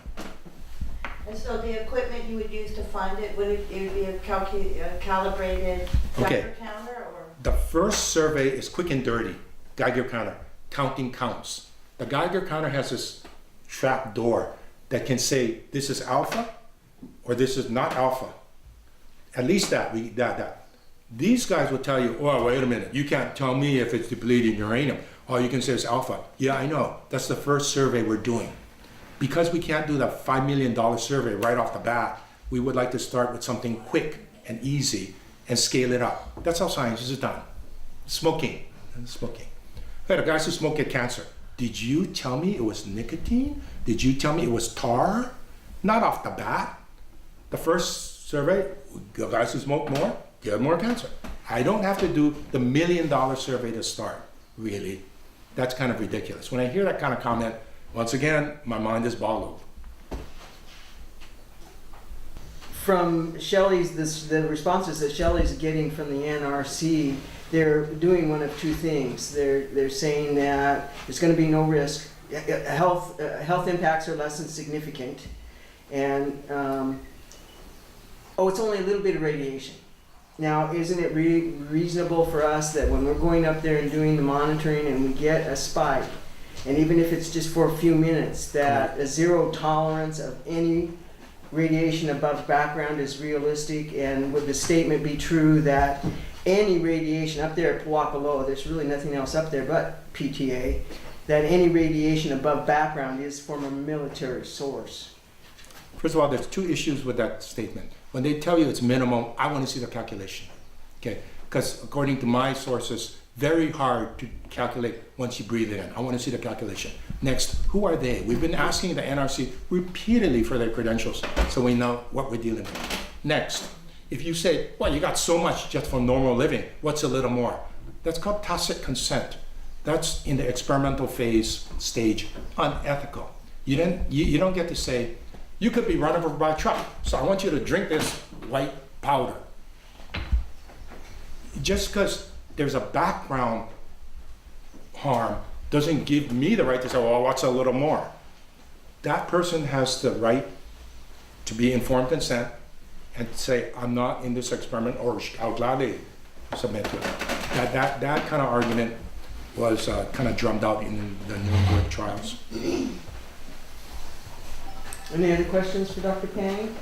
And so the equipment you would use to find it, would it be a calibrated Geiger counter, or? The first survey is quick and dirty, Geiger counter, counting counts. The Geiger counter has this trap door that can say this is alpha or this is not alpha. At least that. These guys will tell you, oh, wait a minute, you can't tell me if it's depleted uranium. All you can say is alpha. Yeah, I know. That's the first survey we're doing. Because we can't do the $5 million survey right off the bat, we would like to start with something quick and easy and scale it up. That's how science is done. Smoking. Hey, the guys who smoke get cancer. Did you tell me it was nicotine? Did you tell me it was tar? Not off the bat. The first survey, the guys who smoke more get more cancer. I don't have to do the $1 million survey to start, really. That's kind of ridiculous. When I hear that kind of comment, once again, my mind is boggled. From Shelley's, the responses that Shelley's getting from the NRC, they're doing one of two things. They're saying that there's going to be no risk. Health impacts are less than significant, and it's only a little bit of radiation. Now, isn't it reasonable for us that when we're going up there and doing the monitoring and we get a spike, and even if it's just for a few minutes, that a zero tolerance of any radiation above background is realistic? And would the statement be true that any radiation up there at Pohakuloa, there's really nothing else up there but PTA, that any radiation above background is from a military source? First of all, there's two issues with that statement. When they tell you it's minimum, I want to see the calculation, okay? Because according to my sources, very hard to calculate once you breathe it in. I want to see the calculation. Next, who are they? We've been asking the NRC repeatedly for their credentials so we know what we're dealing with. Next, if you say, well, you got so much just for normal living, what's a little more? That's called tacit consent. That's in the experimental phase stage, unethical. You don't get to say, you could be run over by a truck, so I want you to drink this white powder. Just because there's a background harm doesn't give me the right to say, well, what's a little more? That person has the right to be informed consent and say, I'm not in this experiment, or I'll gladly submit to it. That kind of argument was kind of drummed out in the Nuremberg trials. Any other questions for Dr. Pang?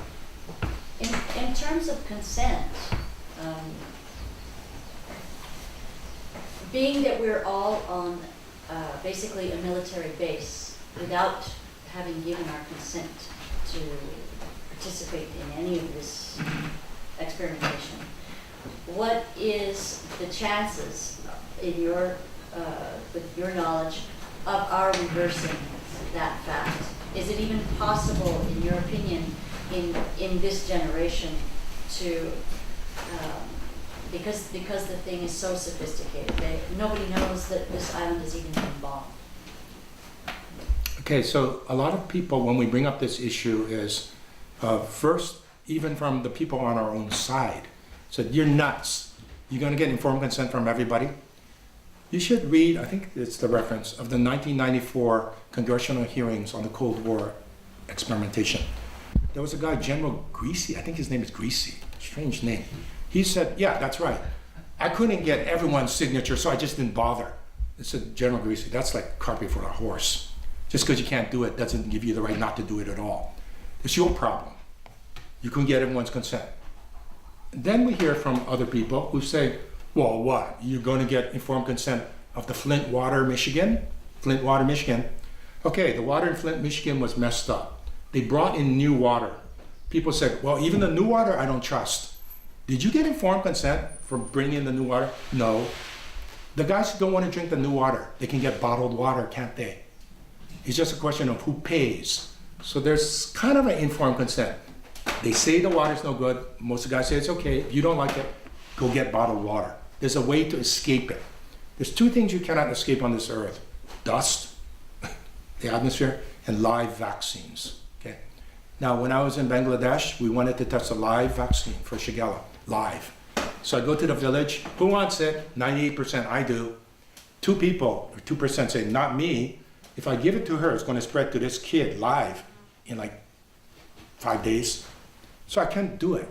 In terms of consent, being that we're all on basically a military base without having given our consent to participate in any of this experimentation, what is the chances, in your with your knowledge, of our reversing that fact? Is it even possible, in your opinion, in this generation to, because the thing is so sophisticated, nobody knows that this island has even been bombed? Okay, so a lot of people, when we bring up this issue, is first, even from the people on our own side, said, you're nuts. You're going to get informed consent from everybody? You should read, I think it's the reference, of the 1994 congressional hearings on the Cold War experimentation. There was a guy, General Greasy, I think his name is Greasy, strange name. He said, yeah, that's right. I couldn't get everyone's signature, so I just didn't bother. I said, General Greasy, that's like carpet for a horse. Just because you can't do it doesn't give you the right not to do it at all. It's your problem. You couldn't get everyone's consent. Then we hear from other people who say, well, what? You're going to get informed consent of the Flint water, Michigan? Flint water, Michigan. Okay, the water in Flint, Michigan was messed up. They brought in new water. People said, well, even the new water, I don't trust. Did you get informed consent for bringing in the new water? No. The guys who don't want to drink the new water, they can get bottled water, can't they? It's just a question of who pays. So there's kind of an informed consent. They say the water's no good. Most of the guys say it's okay. If you don't like it, go get bottled water. There's a way to escape it. There's two things you cannot escape on this earth: dust, the atmosphere, and live vaccines. Okay. Now, when I was in Bangladesh, we wanted to test a live vaccine for Shigella, live. So I go to the village. Who wants it? 98%, I do. 2 people, or 2% say, not me. If I give it to her, it's going to spread to this kid live in like 5 days. So I can't do it.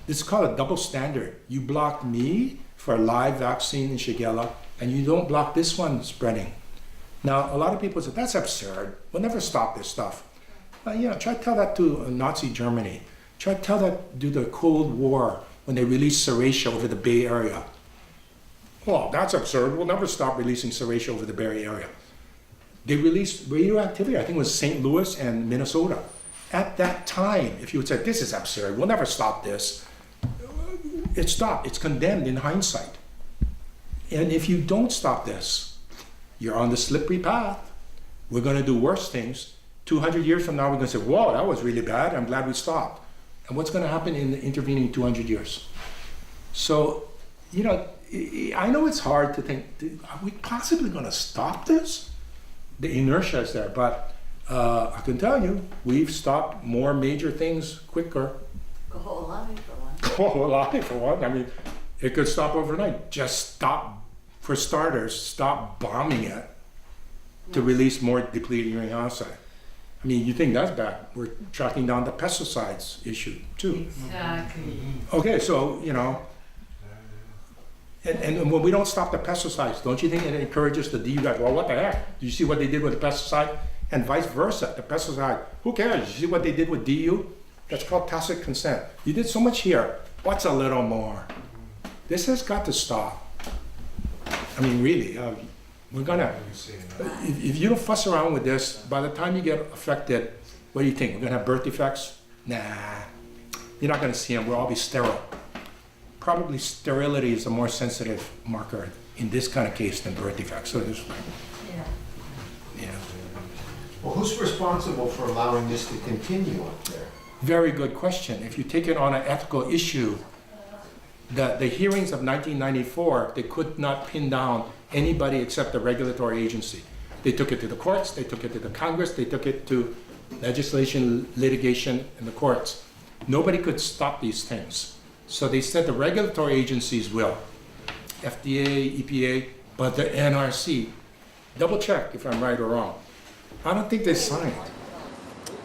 It's called a double standard. You blocked me for a live vaccine in Shigella, and you don't block this one spreading. Now, a lot of people say, that's absurd. We'll never stop this stuff. Try to tell that to Nazi Germany. Try to tell that to the Cold War when they released Serratia over the Bay Area. Well, that's absurd. We'll never stop releasing Serratia over the Bay Area. They released radioactivity, I think it was St. Louis and Minnesota. At that time, if you would say, this is absurd, we'll never stop this, it stopped. It's condemned in hindsight. And if you don't stop this, you're on the slippery path. We're going to do worse things. 200 years from now, we're going to say, whoa, that was really bad. I'm glad we stopped. And what's going to happen in the intervening 200 years? So, I know it's hard to think, are we possibly going to stop this? The inertia is there, but I can tell you, we've stopped more major things quicker. Pohakuloa for one. Pohakuloa for one. I mean, it could stop overnight. Just stop, for starters, stop bombing it to release more depleted uranium oxide. I mean, you think that's bad. We're tracking down the pesticides issue too. Exactly. Okay, so, and when we don't stop the pesticides, don't you think it encourages the DU guys? Well, what the heck? Do you see what they did with the pesticide? And vice versa, the pesticide, who cares? You see what they did with DU? That's called tacit consent. You did so much here, what's a little more? This has got to stop. I mean, really, we're gonna, if you don't fuss around with this, by the time you get affected, what do you think? We're gonna have birth defects? Nah, you're not gonna see them, we'll all be sterile. Probably sterility is a more sensitive marker in this kind of case than birth defects. So this, yeah. Well, who's responsible for allowing this to continue up there? Very good question. If you take it on an ethical issue, the hearings of 1994, they could not pin down anybody except the regulatory agency. They took it to the courts, they took it to the Congress, they took it to legislation, litigation, and the courts. Nobody could stop these things. So they said the regulatory agencies will. FDA, EPA, but the NRC. Double check if I'm right or wrong. I don't think they signed.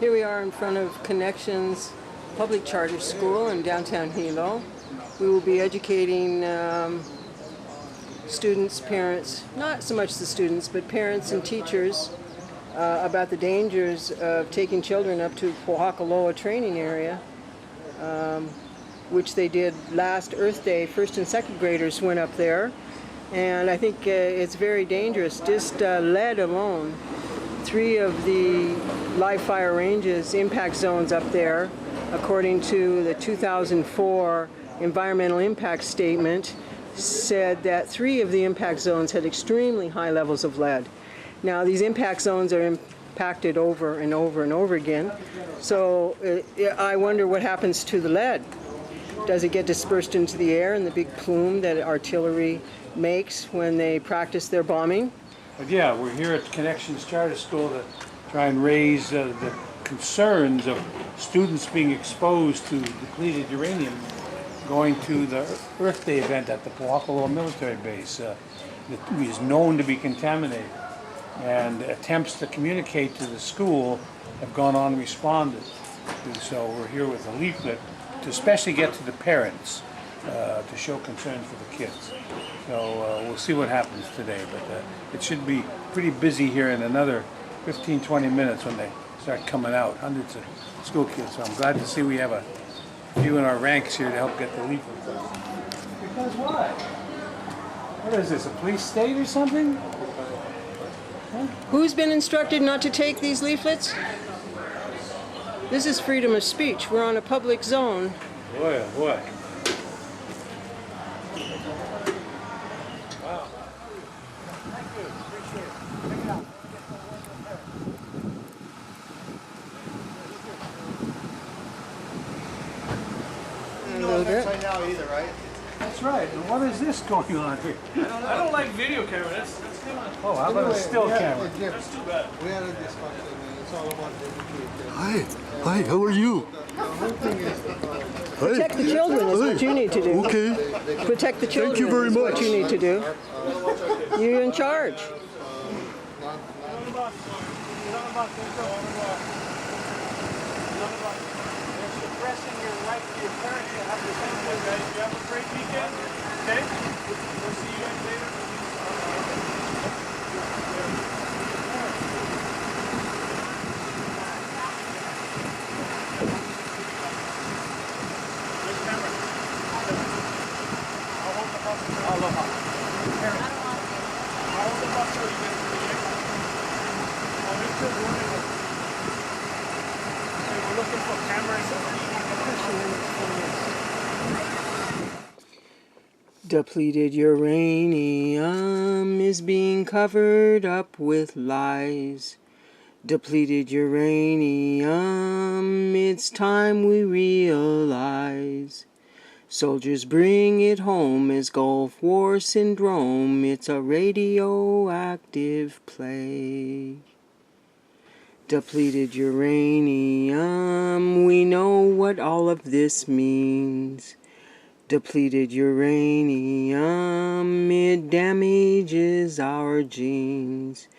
Here we are in front of Connections Public Charter School in downtown Hilo. We will be educating students, parents, not so much the students, but parents and teachers about the dangers of taking children up to Pohakuloa training area, which they did last Earth Day. First and second graders went up there, and I think it's very dangerous. Just lead alone. 3 of the live fire ranges impact zones up there, according to the 2004 environmental impact statement, said that 3 of the impact zones had extremely high levels of lead. Now, these impact zones are impacted over and over and over again, so I wonder what happens to the lead. Does it get dispersed into the air in the big plume that artillery makes when they practice their bombing? But yeah, we're here at Connections Charter School to try and raise the concerns of students being exposed to depleted uranium going to the Earth Day event at the Pohakuloa military base. It is known to be contaminated, and attempts to communicate to the school have gone unresponded. And so we're here with a leaflet to especially get to the parents to show concern for the kids. So we'll see what happens today, but it should be pretty busy here in another 15-20 minutes when they start coming out, hundreds of school kids. So I'm glad to see we have a few in our ranks here to help get the leaflets out. Because what? What is this, a police state or something? Huh? Who's been instructed not to take these leaflets? This is freedom of speech. We're on a public zone. Boy, oh boy. Wow. Thank you, appreciate it. Check it out. Right now either, right? That's right. And what is this going on here? I don't like video camera. That's come on. Oh, how about a still camera? That's too bad. We had a discussion, and it's all about education. Hi, how are you? Protect the children is what you need to do. Okay, Protect the children you very is what much. you need to do. You're in charge. Suppressing your right to your parents to have the same way, guys. You have a great weekend. Okay? We'll see you guys later. Aloha. I'll hold the bus so you guys can check. I'll make sure we're looking for cameras. Depleted uranium is being covered up with lies. Depleted uranium, it's time we realize. Soldiers bring it home as Gulf War syndrome. It's a radioactive plague. Depleted uranium, we know what all of this means. Depleted uranium, it damages our genes.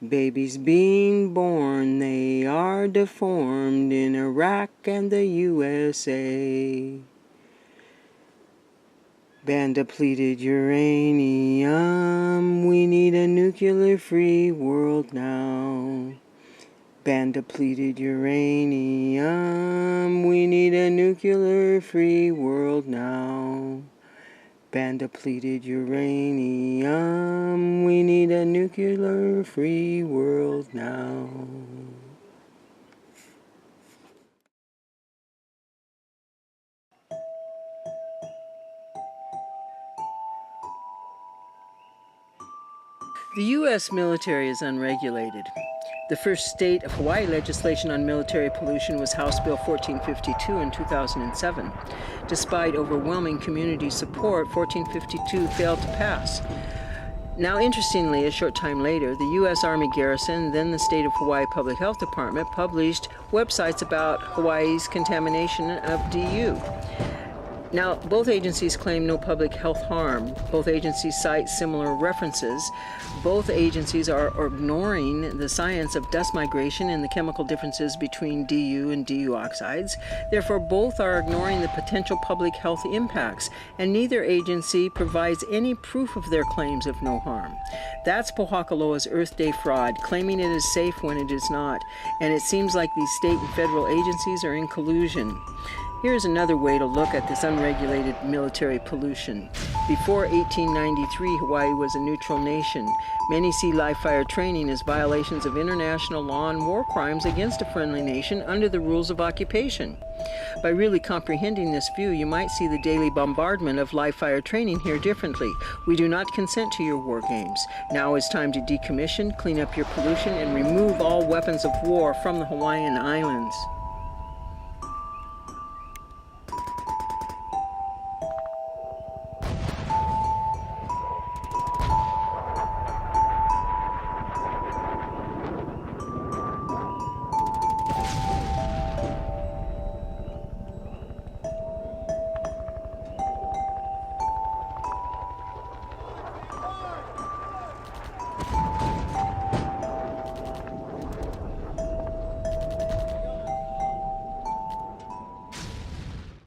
Babies being born, they are deformed in Iraq and the USA. Ban depleted uranium, we need a nuclear-free world now. Ban depleted uranium, we need a nuclear-free world now. Ban depleted uranium, we need a nuclear-free world now. The U.S. military is unregulated. The first state of Hawaii legislation on military pollution was House Bill 1452 in 2007. Despite overwhelming community support, 1452 failed to pass. Now, interestingly, a short time later, the U.S. Army Garrison, then the State of Hawaii Public Health Department, published websites about Hawaii's contamination of DU. Now, both agencies claim no public health harm. Both agencies cite similar references. Both agencies are ignoring the science of dust migration and the chemical differences between DU and DU oxides. Therefore, both are ignoring the potential public health impacts, and neither agency provides any proof of their claims of no harm. That's Pohakuloa's Earth Day fraud, claiming it is safe when it is not. And it seems like these state and federal agencies are in collusion. Here's another way to look at this unregulated military pollution. Before 1893, Hawaii was a neutral nation. Many see live fire training as violations of international law and war crimes against a friendly nation under the rules of occupation. By really comprehending this view, you might see the daily bombardment of live fire training here differently. We do not consent to your war games. Now is time to decommission, clean up your pollution, and remove all weapons of war from the Hawaiian Islands.